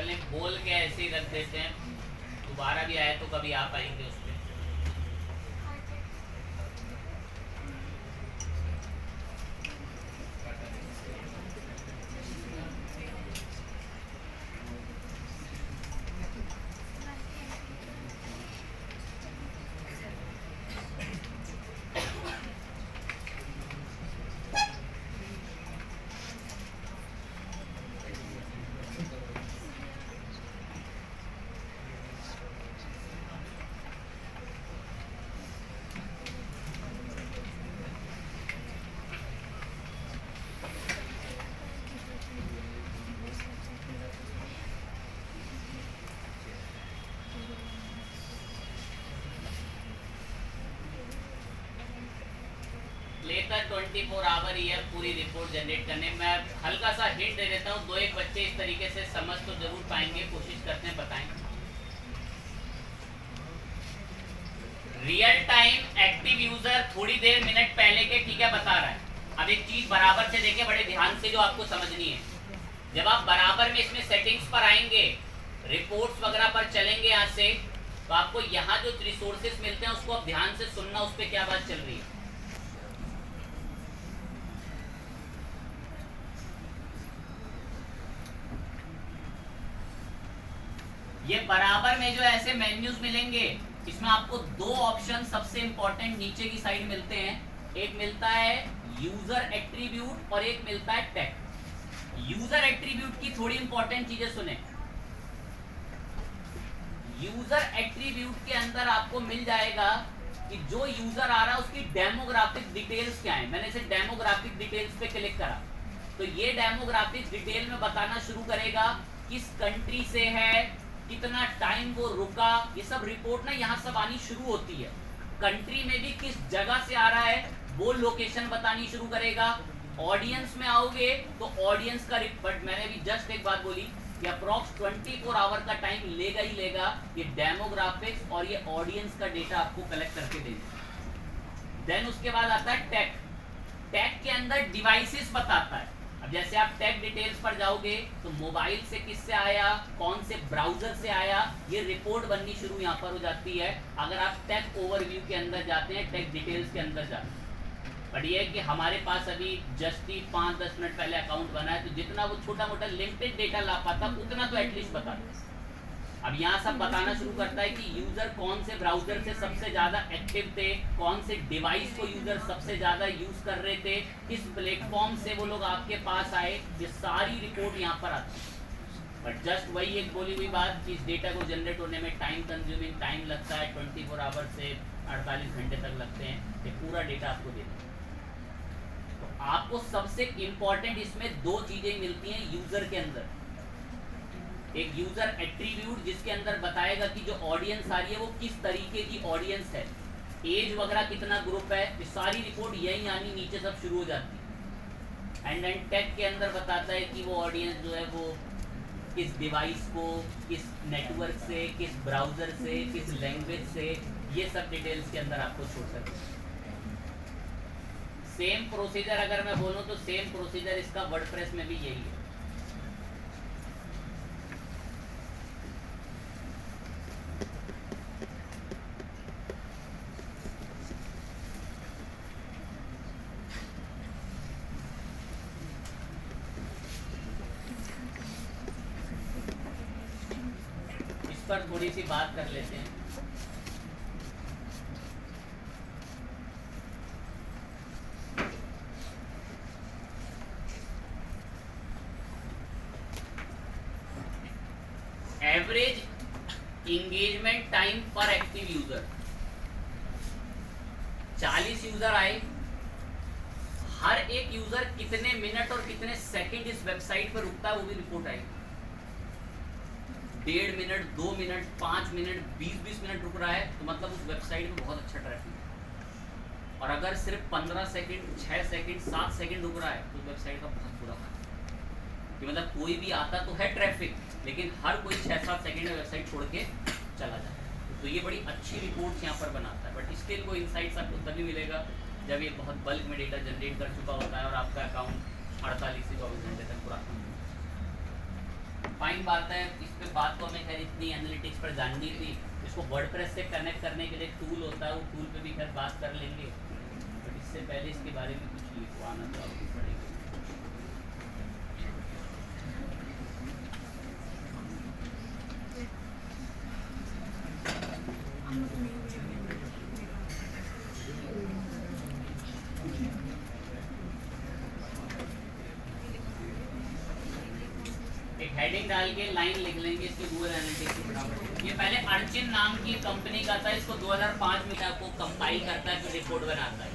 बोले बोल के ऐसे ही रख देते हैं, दोबारा भी आए तो कभी आ पाएंगे उस पर। लेता 24 आवर ही है पूरी रिपोर्ट जनरेट करने में। हल्का सा हिंट दे देता हूँ, दो एक बच्चे इस तरीके से समझ तो जरूर पाएंगे, कोशिश करते हैं बताएं। रियल टाइम एक्टिव यूजर थोड़ी देर मिनट पहले के ठीक है बता रहा है। अब एक चीज बराबर से देखें बड़े ध्यान से, जो आपको समझनी है। जब आप बराबर में इसमें सेटिंग्स पर आएंगे, रिपोर्ट्स वगैरह पर चलेंगे यहाँ से, तो आपको यहाँ जो रिसोर्सेस मिलते हैं उसको आप ध्यान से सुनना, उस पर क्या बात चल रही है। ये बराबर में जो ऐसे मेन्यूज मिलेंगे, इसमें आपको दो ऑप्शन सबसे इंपॉर्टेंट नीचे की साइड मिलते हैं। एक मिलता है यूजर एट्रीब्यूट और एक मिलता है टैग। यूजर एट्रीब्यूट की थोड़ी इंपॉर्टेंट चीजें सुने। यूजर एट्रीब्यूट के अंदर आपको मिल जाएगा कि जो यूजर आ रहा है उसकी डेमोग्राफिक डिटेल्स क्या है। मैंने इसे डेमोग्राफिक डिटेल्स पे क्लिक करा, तो ये डेमोग्राफिक डिटेल में बताना शुरू करेगा किस कंट्री से है, कितना टाइम वो रुका, ये सब रिपोर्ट ना यहाँ सब आनी शुरू होती है। कंट्री में भी किस जगह से आ रहा है वो लोकेशन बतानी शुरू करेगा। ऑडियंस में आओगे तो ऑडियंस का बट मैंने भी जस्ट एक बात बोली कि अप्रॉक्स 24 आवर का टाइम लेगा ही लेगा ये डेमोग्राफिक्स और ये ऑडियंस का डेटा आपको कलेक्ट करके देगा। देन उसके बाद आता है टैग। टैग के अंदर डिवाइसेस बताता है। अब जैसे आप टैग डिटेल्स पर जाओगे तो मोबाइल से किससे आया, कौन से ब्राउजर से आया, ये रिपोर्ट बननी शुरू यहाँ पर हो जाती है अगर आप टैग ओवरव्यू के अंदर जाते हैं, टैग डिटेल्स के अंदर जाते हैं। बट ये है कि हमारे पास अभी जस्ट ही 5-10 मिनट पहले अकाउंट बना है, तो जितना वो छोटा मोटा लिमिटेड डेटा ला पाता उतना तो एटलीस्ट बता दे। अब यहाँ सब बताना शुरू करता है कि यूजर कौन से ब्राउजर से सबसे ज्यादा एक्टिव थे, कौन से डिवाइस को यूजर सबसे ज्यादा यूज कर रहे थे, किस प्लेटफॉर्म से वो लोग आपके पास आए, ये सारी रिपोर्ट यहाँ पर आती है। बट जस्ट वही एक बोली हुई बात कि इस डेटा को जनरेट होने में टाइम कंज्यूमिंग टाइम लगता है, 24 आवर से 48 घंटे तक लगते हैं ये पूरा डेटा आपको देना। तो आपको सबसे इंपॉर्टेंट इसमें दो चीजें मिलती हैं यूजर के अंदर। एक यूजर एट्रीब्यूट जिसके अंदर बताएगा कि जो ऑडियंस आ रही है वो किस तरीके की ऑडियंस है, एज वगैरह कितना ग्रुप है, ये सारी रिपोर्ट यही यानी नीचे सब शुरू हो जाती है। एंड देन टैग के अंदर बताता है कि वो ऑडियंस जो है वो किस डिवाइस को, किस नेटवर्क से, किस ब्राउजर से, किस लैंग्वेज से, ये सब डिटेल्स के अंदर आपको छोड़ सकते हैं। सेम प्रोसीजर अगर मैं बोलूँ तो सेम प्रोसीजर इसका वर्डप्रेस में भी यही है। पर थोड़ी सी बात कर लेते हैं। एवरेज इंगेजमेंट टाइम पर एक्टिव यूजर, 40 यूजर आए, हर एक यूजर कितने मिनट और कितने सेकंड इस वेबसाइट पर रुकता है वो भी रिपोर्ट आएगी। 1.5 मिनट, 2 मिनट, 5 मिनट, 20-20 मिनट रुक रहा है तो मतलब उस वेबसाइट में बहुत अच्छा ट्रैफिक है। और अगर सिर्फ 15 सेकंड, 6 सेकंड, 7 सेकंड रुक रहा है तो वेबसाइट का बहुत बुरा हाल है। कि मतलब कोई भी आता तो है ट्रैफिक, लेकिन हर कोई 6-7 सेकंड में वेबसाइट छोड़ के चला जाता है। तो ये बड़ी अच्छी रिपोर्ट्स यहाँ पर बनाता है। बट इसके लिए कोई इंसाइट्स आपको तभी मिलेगा जब ये बहुत बल्क में डेटा जनरेट कर चुका होता है और आपका अकाउंट 48 से 24 घंटे तक पूरा फाइन। टाइम बात है, इस पे बात को हमें खैर इतनी एनालिटिक्स पर जाननी थी। इसको वर्डप्रेस से कनेक्ट करने के लिए टूल होता है, वो टूल पे भी खैर बात कर लेंगे, बट इससे पहले इसके बारे में कुछ लिखवाना तो आपको पड़ेगा। एक हेडिंग डाल के लाइन लिख लेंगे इसकी गूगल एनालिटिक्स की फटाफट। ये पहले अर्चिन नाम की कंपनी का था, इसको 2005 में आपको कंपाइल करता है, फिर रिपोर्ट बनाता है।